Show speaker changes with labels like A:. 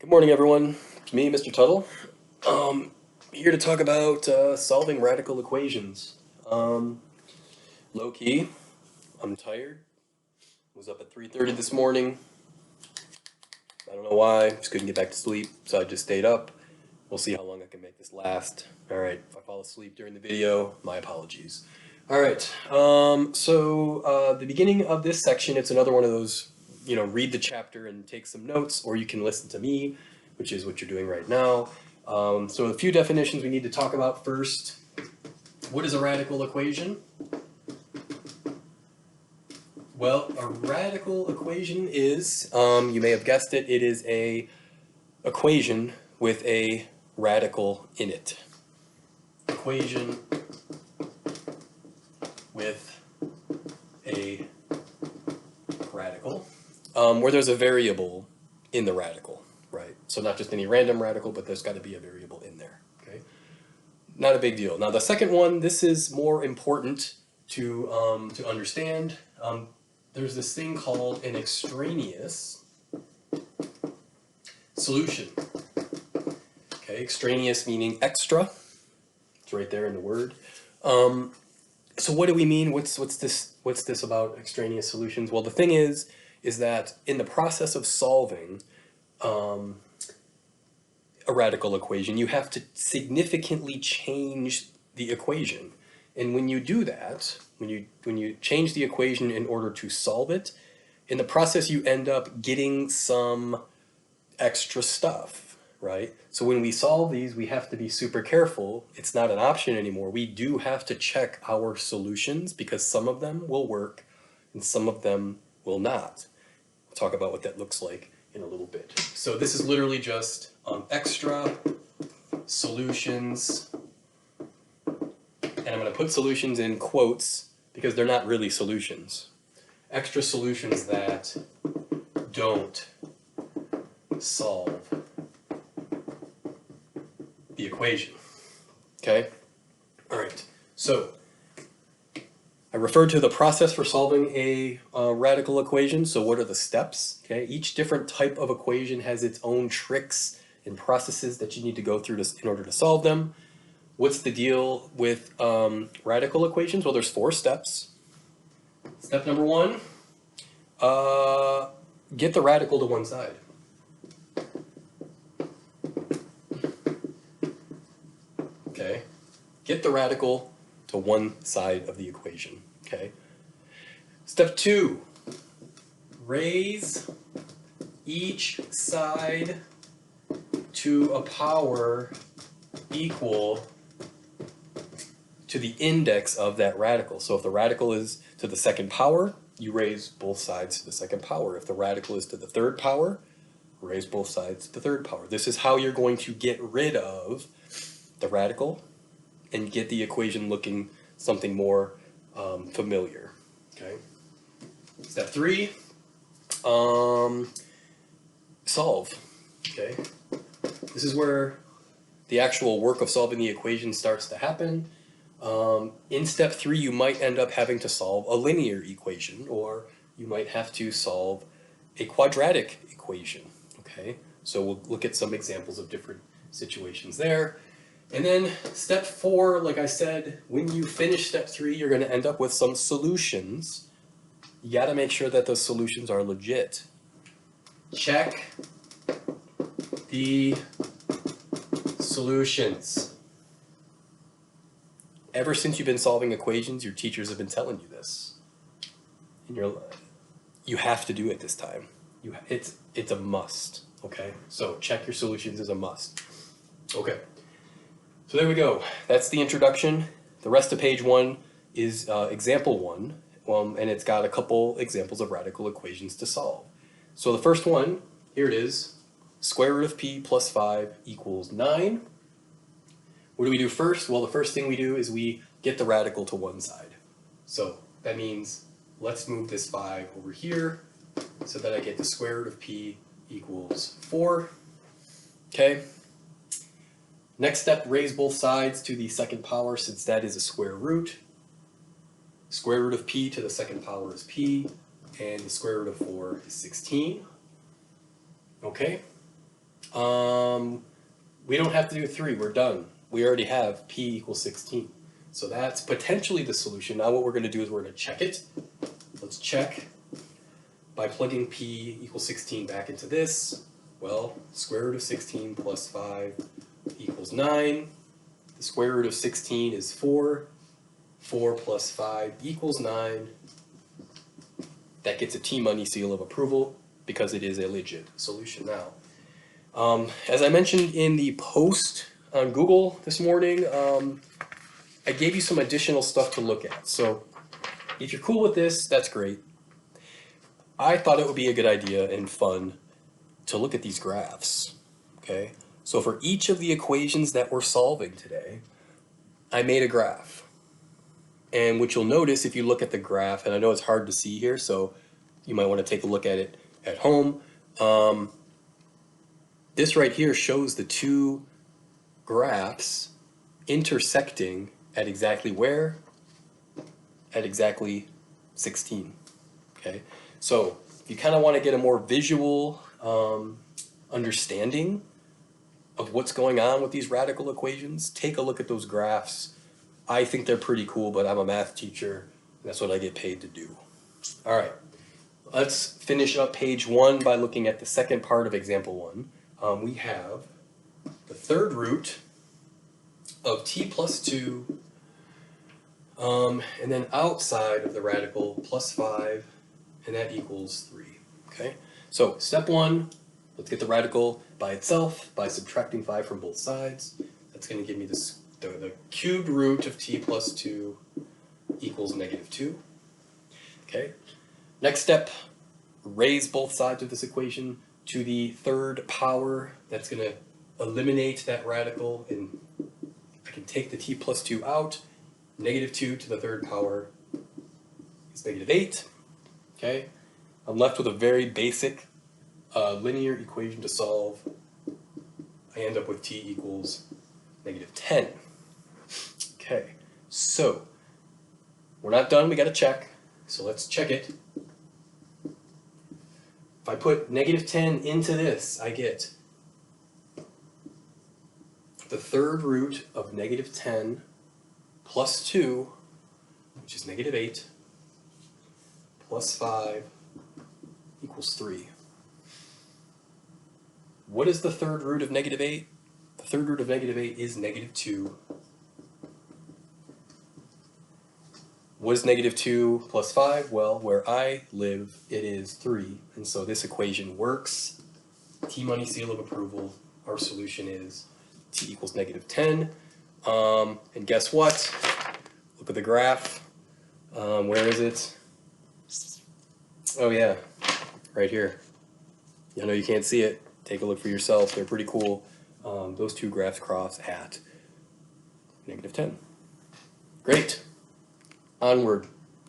A: Good morning, everyone. It's me, Mr. Tuttle. Um, Here to talk about solving radical equations. Um, Low key, I'm tired. Was up at 3:30 this morning. I don't know why. Just couldn't get back to sleep, so I just stayed up. We'll see how long I can make this last. All right. If I fall asleep during the video, my apologies. All right. The beginning of this section, it's another one of those, read the chapter and take some notes, or you can listen to me, which is what you're doing right now. So a few definitions we need to talk about first. What is a radical equation? Well, a radical equation is, you may have guessed it, it is a equation with a radical in it. Equation with a radical, where there's a variable in the radical, right? So not just any random radical, but there's got to be a variable in there, okay? Not a big deal. Now the second one, this is more important to understand. There's this thing called an extraneous solution. Okay, extraneous meaning extra. It's right there in the word. So what do we mean? What's this about extraneous solutions? Well, the thing is that in the process of solving a radical equation, you have to significantly change the equation. And when you do that, when you change the equation in order to solve it, in the process you end up getting some extra stuff, right? So when we solve these, we have to be super careful. It's not an option anymore. We do have to check our solutions because some of them will work and some of them will not. We'll talk about what that looks like in a little bit. So this is literally just extra solutions, and I'm going to put solutions in quotes because they're not really solutions. Extra solutions that don't solve the equation. Okay? All right. So I referred to the process for solving a radical equation. So what are the steps? Okay? Each different type of equation has its own tricks and processes that you need to go through in order to solve them. What's the deal with radical equations? Well, there's 4 steps. Step number 1, get the radical to one side. Okay? Get the radical to one side of the equation. Okay? Step 2, raise each side to a power equal to the index of that radical. So if the radical is to the second power, you raise both sides to the second power. If the radical is to the third power, raise both sides to the third power. This is how you're going to get rid of the radical and get the equation looking something more familiar. Okay. Step 3, solve. Okay. This is where the actual work of solving the equation starts to happen. In step 3, you might end up having to solve a linear equation, or you might have to solve a quadratic equation. Okay, so we'll look at some examples of different situations there. And then step 4, like I said, when you finish step 3, you're going to end up with some solutions. You got to make sure that those solutions are legit. Check the solutions. Ever since you've been solving equations, your teachers have been telling you this. And you have to do it this time. It's a must, okay? So check your solutions is a must. Okay, so there we go. That's the introduction. The rest of page 1 is example 1, and it's got a couple examples of radical equations to solve. So the first one, here it is, square root of p plus 5 equals 9. What do we do first? Well, the first thing we do is we get the radical to one side. So that means let's move this 5 over here so that I get the square root of p equals 4. Okay. Next step, raise both sides to the second power since that is a square root. Square root of p to the second power is p, and the square root of 4 is 16. Okay. We don't have to do 3, we're done. We already have p equals 16. So that's potentially the solution. Now what we're going to do is we're going to check it. Let's check by plugging p equals 16 back into this. Well, square root of 16 plus 5 equals 9. The square root of 16 is 4. 4 plus 5 equals 9. That gets a T-Money seal of approval because it is a legit solution now. As I mentioned in the post on Google this morning, I gave you some additional stuff to look at. So if you're cool with this, that's great. I thought it would be a good idea and fun to look at these graphs. Okay, so for each of the equations that we're solving today, I made a graph. And what you'll notice if you look at the graph, and I know it's hard to see here, so you might want to take a look at it at home. This right here shows the two graphs intersecting at exactly where? At exactly 16. Okay, so if you kind of want to get a more visual understanding of what's going on with these radical equations, take a look at those graphs. I think they're pretty cool, but I'm a math teacher, and that's what I get paid to do. All right, let's finish up page 1 by looking at the second part of example 1. We have the third root of t plus 2, and then outside of the radical plus 5, and that equals 3. Okay, so step 1, let's get the radical by itself by subtracting 5 from both sides. That's going to give me this, the cubed root of t plus 2 equals -2. Okay, next step, raise both sides of this equation to the third power. That's going to eliminate that radical, and I can take the t plus 2 out. -2 to the third power is -8. Okay, I'm left with a very basic linear equation to solve. I end up with t equals -10. Okay, so we're not done, we got to check. So let's check it. If I put -10 into this, I get the third root of -10 plus 2, which is -8, plus 5 equals 3. What is the third root of -8? The third root of -8 is -2. What is -2 plus 5? Well, where I live, it is 3. And so this equation works. T-Money seal of approval. Our solution is t equals -10. And guess what? Look at the graph. Where is it? Oh yeah, right here. I know you can't see it. Take a look for yourself. They're pretty cool. Those two graphs cross at -10. Great. Onward.